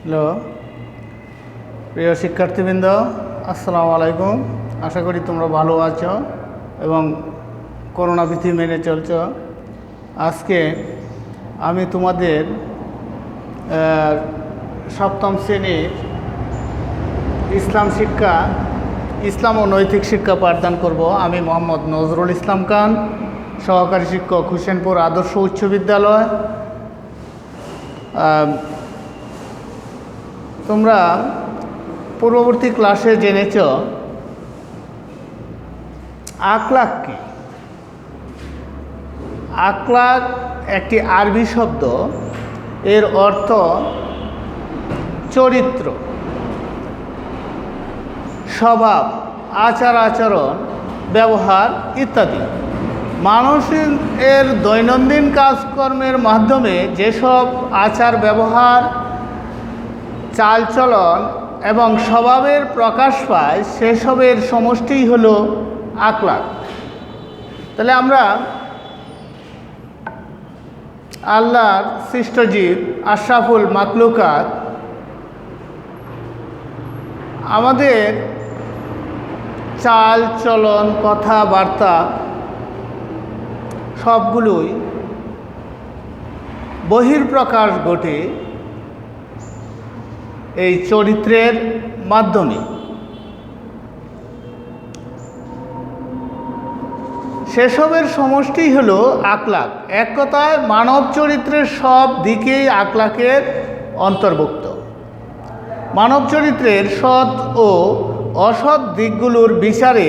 Hello, প্রিয় শিক্ষার্থীবৃন্দ, আসসালামু আলাইকুম। আশা করি তোমরা ভালো আছো এবং করোনা বিধি মেনে চলছ। আজকে আমি তোমাদের সপ্তম শ্রেণীর ইসলাম ও নৈতিক শিক্ষা পাঠদান করব। আমি মোহাম্মদ নজরুল ইসলাম খান, সহকারী শিক্ষক, হুসেনপুর আদর্শ উচ্চ বিদ্যালয়। তোমরা পূর্ববর্তী ক্লাসে জেনেছ আখলাক কি। আখলাক একটি আরবি শব্দ, এর অর্থ চরিত্র, স্বভাব, আচার আচরণ, ব্যবহার ইত্যাদি। মানুষের দৈনন্দিন কাজকর্মের মাধ্যমে যেসব আচার ব্যবহার, চালচলন এবং স্বভাবের প্রকাশ পায় সেসবের সমষ্টিই হলো আখলাক। তাহলে আমরা আল্লাহর সৃষ্ট জীব, আশরাফুল মাখলুকাত, আমাদের চাল চলন, কথাবার্তা সবগুলোই বহির্প্রকাশ ঘটে এই চরিত্রের মাধ্যমে। সেসবের সমষ্টি হলো আখলাক। এক কথায় মানব চরিত্রের সব দিকেই আখলাকের অন্তর্ভুক্ত। মানব চরিত্রের সৎ ও অসৎ দিকগুলোর বিচারে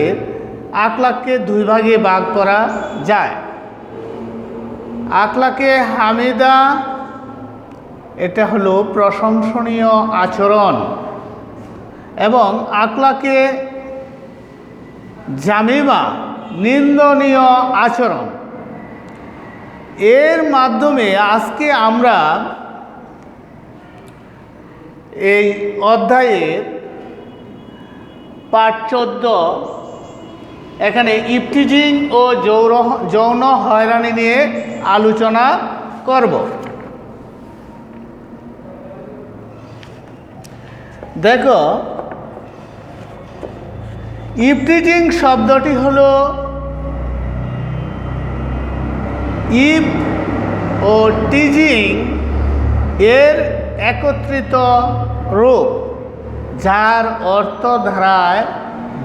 আখলাককে দুই ভাগে ভাগ করা যায়। আখলাকে হামিদা, এটা হলো প্রশংসনীয় আচরণ, এবং আখলাকে জামিমা, নিন্দনীয় আচরণ। এর মাধ্যমে আজকে আমরা এই অধ্যায়ের পাঠ 14, এখানে ইফটিজিং ও যৌন হয়রানি নিয়ে আলোচনা করব। দেখো, ইফটিজিং শব্দটি হলো ইফ ও টিজিং এর একত্রিত রূপ, যার অর্থ ধারায়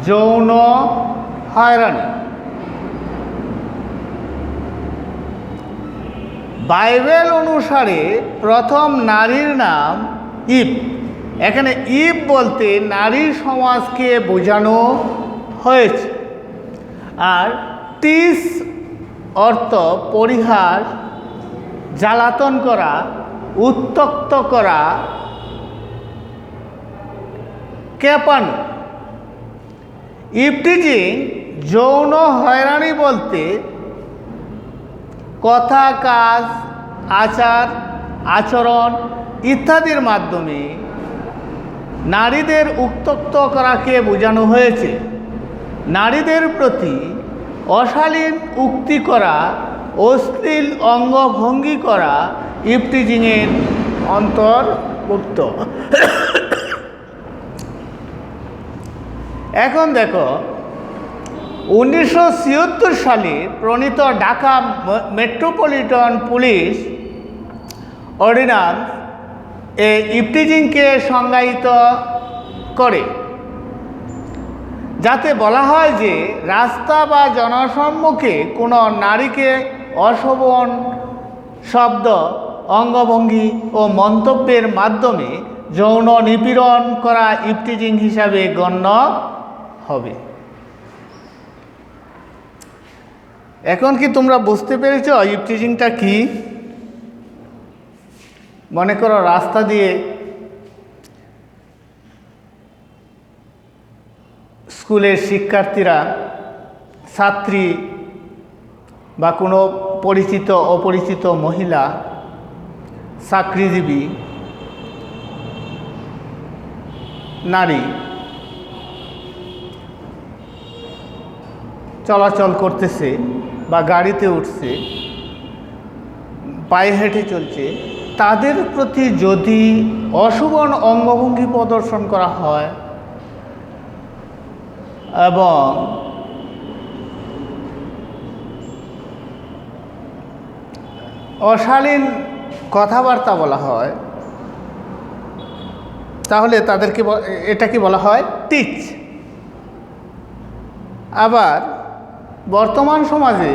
যৌন হয়রানি। বাইবেল অনুসারে প্রথম নারীর নাম ইভ। এখানে ইভ বলতে নারী সমাজকে বোঝানো হয়েছে, আর টিস অর্থ পরিহাস, জ্বালাতন করা, উত্ত্যক্ত করা, ক্যাপানো। ইফটিজিং যৌন হয়রানি বলতে কথা, কাজ, আচার আচরণ ইত্যাদির মাধ্যমে নারীদের উত্ত্যক্ত করাকে বোঝানো হয়েছে। নারীদের প্রতি অশালীন উক্তি করা, অশ্লীল অঙ্গভঙ্গি করা ইফটিজিংয়ের অন্তর্ভুক্ত। এখন দেখো, 1976 সালে প্রণীত ঢাকা মেট্রোপলিটন পুলিশ অর্ডিন্যান্স এই ইফটিজিংকে সংজ্ঞায়িত করে, যাতে বলা হয় যে রাস্তা বা জনসম্মুখে কোনো নারীকে অশোভন শব্দ, অঙ্গভঙ্গি ও মন্তব্যের মাধ্যমে যৌন নিপীড়ন করা ইফটিজিং হিসাবে গণ্য হবে। এখন কি তোমরা বুঝতে পেরেছ ইফটিজিংটা কি? মনে করো রাস্তা দিয়ে স্কুলের শিক্ষার্থীরা, ছাত্রী বা কোনো পরিচিত অপরিচিত মহিলা, চাকরিজীবী নারী চলাচল করতেছে বা গাড়িতে উঠছে, পায়ে হেঁটে চলছে, তাদের প্রতি যদি অশোভন অঙ্গভঙ্গি প্রদর্শন করা হয় এবং অশালীন কথাবার্তা বলা হয়, তাহলে তাদেরকে এটাকে বলা হয় টিচ। আবার বর্তমান সমাজে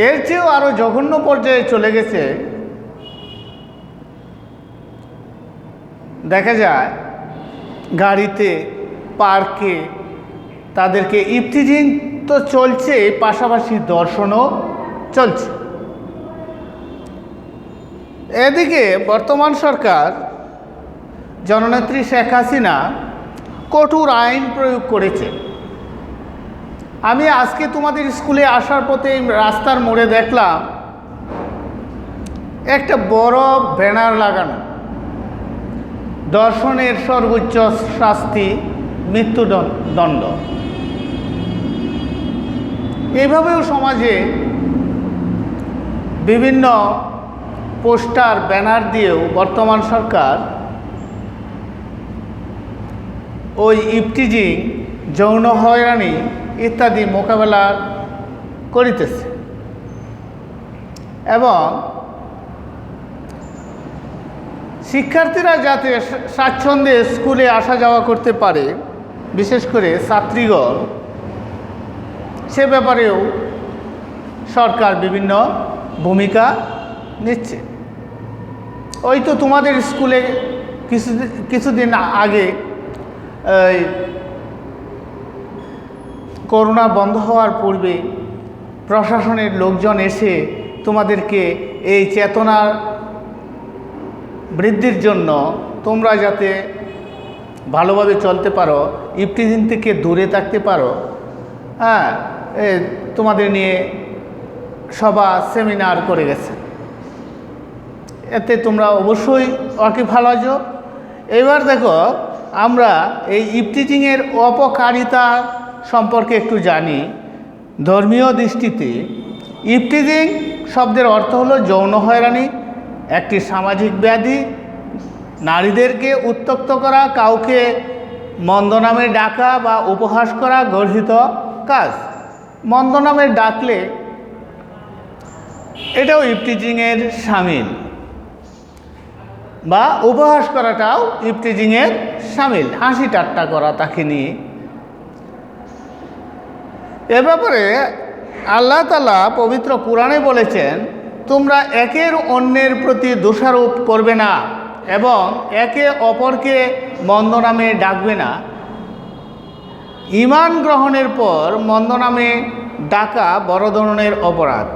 এর চেয়েও আরও জঘন্য পর্যায়ে চলে গেছে। দেখা যায় গাড়িতে, পার্কে তাদেরকে ইফটিজিং তো চলছে, পাশাপাশি দর্শনও চলছে। এদিকে বর্তমান সরকার জননেত্রী শেখ হাসিনা কঠোর আইন প্রয়োগ করেছে। আমি আজকে তোমাদের স্কুলে আসার পথে রাস্তার মোড়ে দেখলাম একটা বড় ব্যানার লাগানো, দর্শনের সর্বোচ্চ শাস্তি মৃত্যুদণ্ড। এইভাবেও সমাজে বিভিন্ন পোস্টার, ব্যানার দিয়েও বর্তমান সরকার ওই ইফটিজিং, যৌন হয়রানি ইত্যাদি মোকাবেলা করিতেছে এবং শিক্ষার্থীরা যাতে স্বাচ্ছন্দ্যে স্কুলে আসা যাওয়া করতে পারে, বিশেষ করে ছাত্রীগণ, সে ব্যাপারেও সরকার বিভিন্ন ভূমিকা নিচ্ছে। ওই তো তোমাদের স্কুলে কিছুদিন আগে করোনা বন্ধ হওয়ার পূর্বে প্রশাসনের লোকজন এসে তোমাদেরকে এই চেতনা বৃদ্ধির জন্য তোমরা যাতে ভালোভাবে চলতে পারো, ইফটিজিং থেকে দূরে থাকতে পারো, হ্যাঁ, তোমাদের নিয়ে সভা, সেমিনার করে গেছে। এতে তোমরা অবশ্যই ওয়াকিবহাল। এবার দেখো, আমরা এই ইফটিজিংয়ের অপকারিতা সম্পর্কে একটু জানি। ধর্মীয় দৃষ্টিতে ইফটিজিং শব্দের অর্থ হলো যৌন হয়রানি, একটি সামাজিক ব্যাধি। নারীদেরকে উত্ত্যক্ত করা, কাউকে মন্দ নামে ডাকা বা উপহাস করা গর্হিত কাজ। মন্দ নামে ডাকলে এটাও ইফটিজিংয়ের শামিল, বা উপহাস করাটাও ইফটিজিংয়ের শামিল, হাসি ঠাট্টা করা তাকে নিয়ে। এ ব্যাপারে আল্লাহ তাআলা পবিত্র কোরআনে বলেছেন, তোমরা একের অন্যের প্রতি দোষারোপ করবে না এবং একে অপরকে মন্দ নামে ডাকবে না। ঈমান গ্রহণের পর মন্দ নামে ডাকা বড় ধরনের অপরাধ।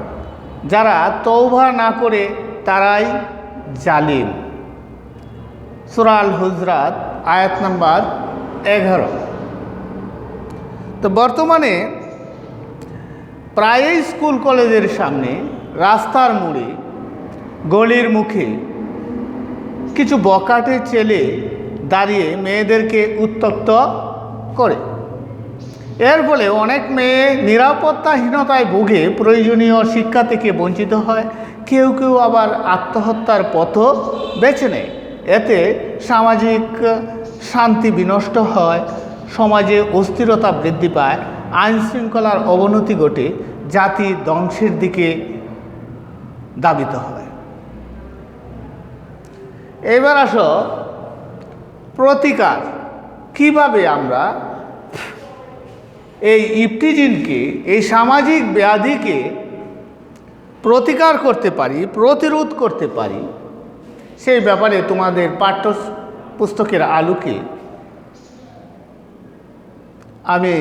যারা তওবা না করে তারাই জালিম। সূরা আল হুজরাত আয়াত নাম্বার 11। তো বর্তমানে প্রায়ই স্কুল কলেজের সামনে, রাস্তার মোড়ে, গলির মুখে কিছু বখাটে ছেলে দাঁড়িয়ে মেয়েদেরকে উত্ত্যক্ত করে। এর ফলে অনেক মেয়ে নিরাপত্তাহীনতায় ভুগে প্রয়োজনীয় শিক্ষা থেকে বঞ্চিত হয়। কেউ কেউ আবার আত্মহত্যার পথও বেছে নেয়। এতে সামাজিক শান্তি বিনষ্ট হয়, সমাজে অস্থিরতা বৃদ্ধি পায়, আইন শৃঙ্খলার অবনতি ঘটে, জাতি ধ্বংসের দিকে ধাবিত হয়। এবার আসো প্রতিকার, কিভাবে আমরা এই ইফটিজিংকে, এই সামাজিক ব্যাধিকে প্রতিকার করতে পারি, প্রতিরোধ করতে পারি, সেই ব্যাপারে তোমাদের পাঠ্য পুস্তকের আলোকে আমি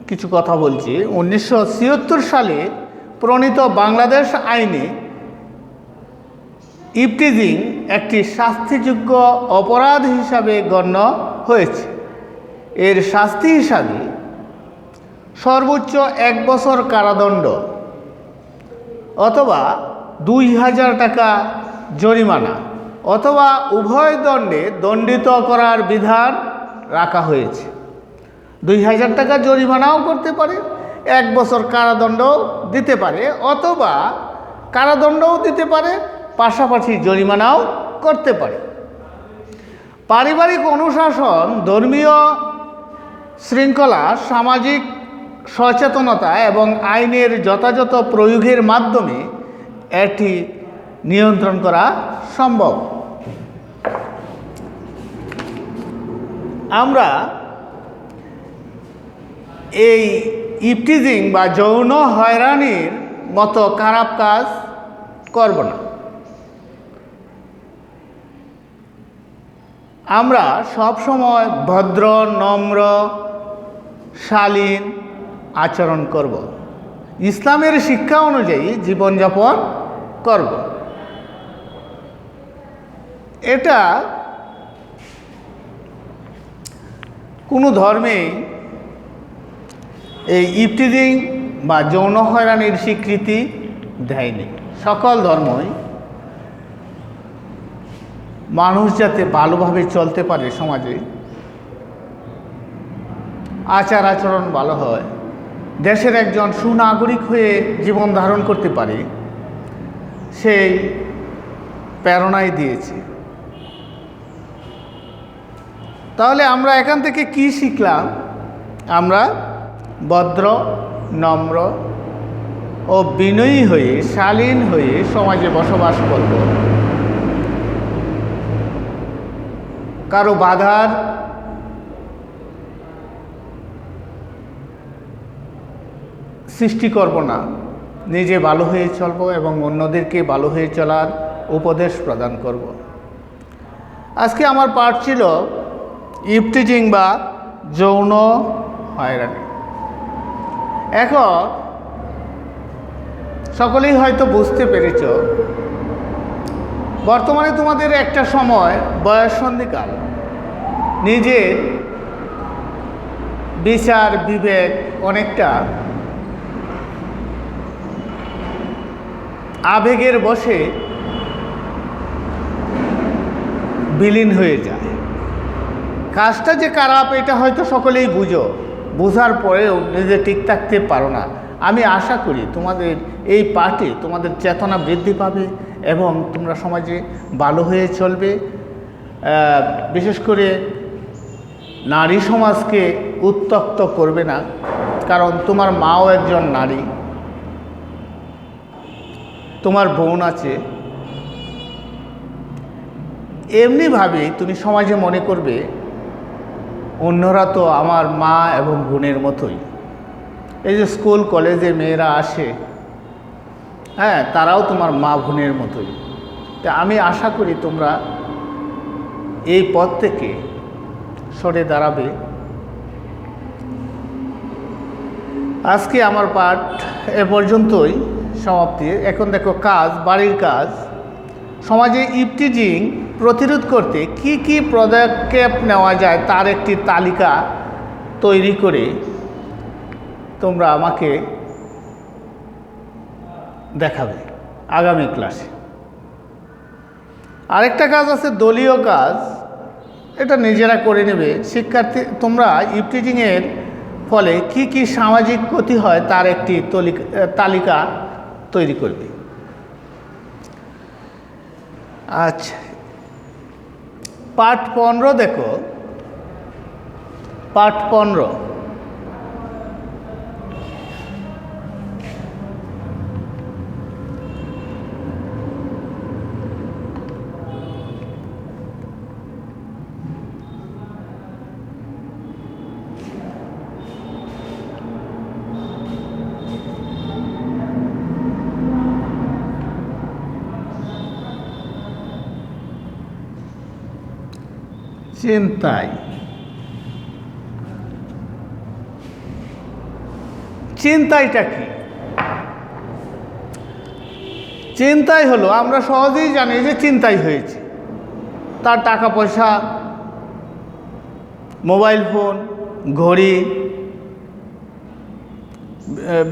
কিছু কথা বলছি। 1976 সালে প্রণীত বাংলাদেশ আইনে ইফটিজিং একটি শাস্তিযোগ্য অপরাধ হিসাবে গণ্য হয়েছে। এর শাস্তি হিসাবে সর্বোচ্চ 1 বছর কারাদণ্ড অথবা 2000 টাকা জরিমানা অথবা উভয় দণ্ডে দণ্ডিত করার বিধান রাখা হয়েছে। 2000 টাকা জরিমানাও করতে পারে, 1 বছর কারাদণ্ড দিতে পারে, অথবা কারাদণ্ডও দিতে পারে, পাশাপাশি জরিমানাও করতে পারে। পারিবারিক অনুশাসন, ধর্মীয় শৃঙ্খলা, সামাজিক সচেতনতা এবং আইনের যথাযথ প্রয়োগের মাধ্যমে এটি নিয়ন্ত্রণ করা সম্ভব। আমরা এই ইফটিজিং বা যৌন হয়রানির মতো খারাপ কাজ করব না। আমরা সব সময় ভদ্র, নম্র, শালীন আচরণ করব। ইসলামের শিক্ষা অনুযায়ী জীবনযাপন করব। এটা কোনো ধর্মেই এই ইফটিজিং বা যৌন হয়রানির স্বীকৃতি দেয়নি। সকল ধর্মই মানুষ যাতে ভালোভাবে চলতে পারে, সমাজে আচার আচরণ ভালো হয়, দেশের একজন সুনাগরিক হয়ে জীবন ধারণ করতে পারে, সেই প্রেরণাই দিয়েছে। তাহলে আমরা এখান থেকে কি শিখলাম? আমরা ভদ্র, নম্র ও বিনয়ী হয়ে, শালীন হয়ে সমাজে বসবাস করব। কারো বাধার সৃষ্টি করব না, নিজে ভালো হয়ে চলব এবং অন্যদেরকে ভালো হয়ে চলার উপদেশ প্রদান করব। আজকে আমার পাঠ ছিল ইফটিজিং বা যৌন হয়রানি। এখন সকলেই হয়তো বুঝতে পেরেছ, বর্তমানে তোমাদের একটা সময় বয়ঃসন্ধিকাল, নিজের বিচার বিবেক অনেকটা আবেগের বশে বিলীন হয়ে যায়। কাজটা যে খারাপ এটা হয়তো সকলেই বোঝার পরেও নিজে ঠিক থাকতে পারো না। আমি আশা করি তোমাদের এই পাঠে তোমাদের চেতনা বৃদ্ধি পাবে এবং তোমরা সমাজে ভালো হয়ে চলবে। বিশেষ করে নারী সমাজকে উত্ত্যক্ত করবে না, কারণ তোমার মাও একজন নারী, তোমার বোন আছে। এমনিভাবে তুমি সমাজে মনে করবে অন্যরা তো আমার মা এবং বোনের মতোই। এই যে স্কুল কলেজে মেয়েরা আসে, হ্যাঁ, তারাও তোমার মা বোনের মতোই। তা আমি আশা করি তোমরা এই পথ থেকে সরে দাঁড়াবে। আজকে আমার পাঠ এ পর্যন্তই সমাপ্তি। এখন দেখো কাজ, বাড়ির কাজ। সমাজে ইফটিজিং প্রতিরোধ করতে কি কি পদক্ষেপ নেওয়া যায় তার একটি তালিকা তৈরি করে তোমরা আমাকে দেখাবে আগামী ক্লাসে। আরেকটা কাজ আছে দলীয় কাজ, এটা নিজেরা করে নেবে। শিক্ষার্থী তোমরা ইফটিজিংয়ের ফলে কি কি সামাজিক ক্ষতি হয় তার একটি তালিকা তৈরি করবে। আচ্ছা, পাঠ 15 দেখো। পাঠ 15, চিন্তাই। চিন্তাইটা কি? চিন্তাই হলো, আমরা সহজেই জানি যে চিন্তাই হয়েছে। তার টাকা পয়সা, মোবাইল ফোন, ঘড়ি,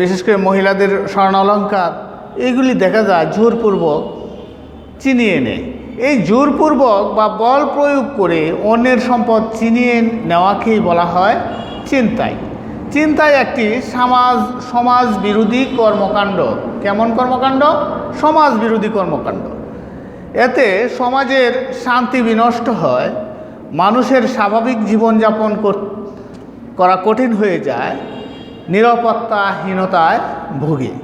বিশেষ করে মহিলাদের স্বর্ণালঙ্কার, এইগুলি দেখা যায় জোরপূর্বক ছিনিয়ে নেয়। এই জোরপূর্বক বা বল প্রয়োগ করে অন্যের সম্পদ ছিনিয়ে নেওয়াকেই বলা হয় ছিনতাই। চিন্তাই একটি সমাজ বিরোধী কর্মকাণ্ড। কেমন কর্মকাণ্ড? সমাজ বিরোধী কর্মকাণ্ড। এতে সমাজের শান্তি বিনষ্ট হয়, মানুষের স্বাভাবিক জীবনযাপন করা কঠিন হয়ে যায়, নিরাপত্তাহীনতায় ভোগে।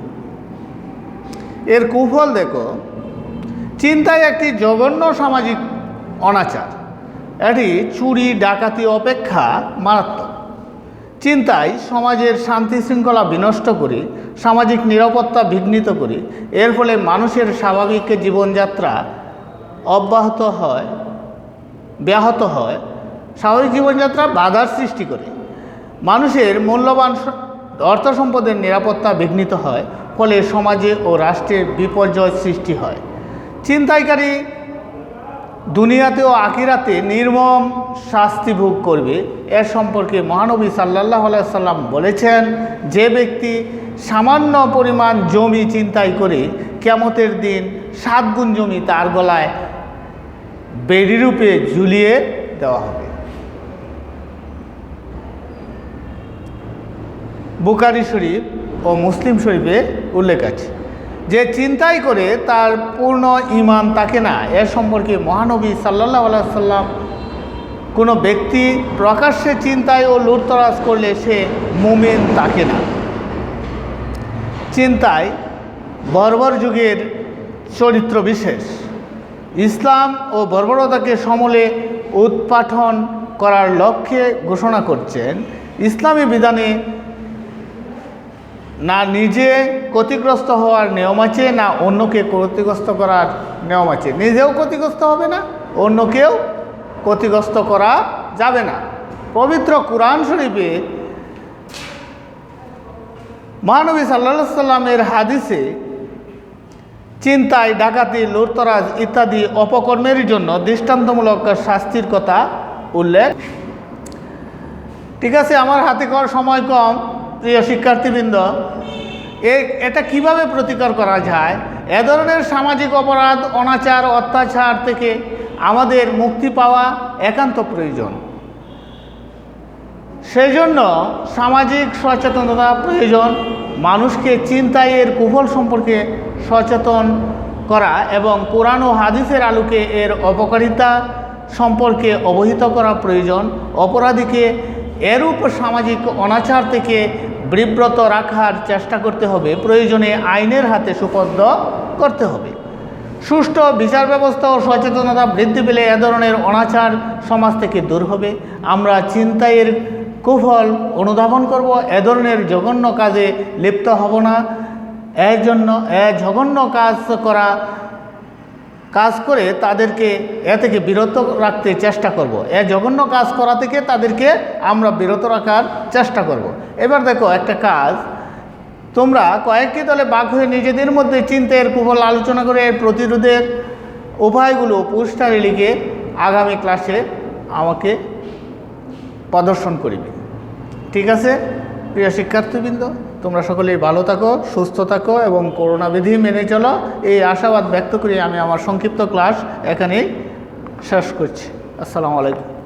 এর কুফল দেখো, চিন্তাই একটি জঘন্য সামাজিক অনাচার। এটি চুরি ডাকাতি অপেক্ষা মারাত্মক। চিন্তাই সমাজের শান্তি শৃঙ্খলা বিনষ্ট করে, সামাজিক নিরাপত্তা বিঘ্নিত করে। এর ফলে মানুষের স্বাভাবিক জীবনযাত্রা ব্যাহত হয়, স্বাভাবিক জীবনযাত্রা বাধার সৃষ্টি করে। মানুষের মূল্যবান অর্থ সম্পদের নিরাপত্তা বিঘ্নিত হয়, ফলে সমাজে ও রাষ্ট্রে বিপর্যয় সৃষ্টি হয়। ছিনতাইকারী দুনিয়াতে ও আখিরাতে নির্মম শাস্তি ভোগ করবে। এর সম্পর্কে মহানবী সাল্লাল্লাহু আলাইহি সাল্লাম বলেছেন, যে ব্যক্তি সামান্য পরিমাণ জমি ছিনতাই করে, কিয়ামতের দিন 7 গুণ জমি তার গলায় বেড়িরূপে ঝুলিয়ে দেওয়া হবে। বুখারী শরীফ ও মুসলিম শরীফে উল্লেখ আছে। যে চিন্তাই করে তার পূর্ণ ঈমান থাকে না। এর সম্পর্কে মহানবী সাল্লাল্লাহু আলাইহি সাল্লাম, কোনো ব্যক্তি প্রকাশ্যে চিন্তায় ও লুটতরাজ করলে সে মুমিন থাকে না। চিন্তায় বর্বর যুগের চরিত্র বিশেষ। ইসলাম ও বর্বরতাকে সমূলে উৎপাটন করার লক্ষ্যে ঘোষণা করছেন, ইসলামী বিধানে না নিজে ক্ষতিগ্রস্ত হওয়ার নিয়ম আছে, না অন্যকে ক্ষতিগ্রস্ত করার নিয়ম আছে। নিজেও ক্ষতিগ্রস্ত হবে না, অন্যকেও ক্ষতিগ্রস্ত করা যাবে না। পবিত্র কুরআন শরীফে মহানবী সাল্লাল্লাহু আলাইহি সাল্লামের হাদিসে চিন্তায় ডাকাতি, লুটতরাজ ইত্যাদি অপকর্মের জন্য দৃষ্টান্তমূলক শাস্তির কথা উল্লেখ। ঠিক আছে, আমার হাতে করার সময় কম। প্রিয় শিক্ষার্থীবৃন্দ, এটা কিভাবে প্রতিকার করা যায়? এ ধরনের সামাজিক অপরাধ, অনাচার, অত্যাচার থেকে আমাদের মুক্তি পাওয়া একান্ত প্রয়োজন। সেই জন্য সামাজিক সচেতনতা প্রয়োজন। মানুষকে ছিনতাইয়ের কুফল সম্পর্কে সচেতন করা এবং কোরআন ও হাদিসের আলোকে এর অপকারিতা সম্পর্কে অবহিত করা প্রয়োজন। অপরাধীকে এরূপ সামাজিক অনাচার থেকে বিব্রত রাখার চেষ্টা করতে হবে। প্রয়োজনে আইনের হাতে সুপর্দ করতে হবে। সুষ্ঠু বিচার ব্যবস্থা ও সচেতনতা বৃদ্ধি পেলে এ ধরনের অনাচার সমাজ থেকে দূর হবে। আমরা ছিনতাইয়ের কুফল অনুধাবন করব, এ ধরনের জঘন্য কাজে লিপ্ত হব না। এর জন্য জঘন্য কাজ করে তাদেরকে এ থেকে বিরত রাখতে চেষ্টা করব। জঘন্য কাজ করা থেকে তাদেরকে আমরা বিরত রাখার চেষ্টা করব। এবার দেখো একটা কাজ, তোমরা কয়েকটি দলে ভাগ হয়ে নিজেদের মধ্যে চিন্তার কুফল আলোচনা করে এর প্রতিরোধের উপায়গুলো পোস্টারে লিখে আগামী ক্লাসে আমাকে প্রদর্শন করিবে। ঠিক আছে প্রিয় শিক্ষার্থীবৃন্দ, তোমরা সকলেই ভালো থাকো, সুস্থ থাকো এবং করোনা বিধি মেনে চলো। এই আশাবাদ ব্যক্ত করে আমি আমার সংক্ষিপ্ত ক্লাস এখানেই শেষ করছি। আসসালামু আলাইকুম।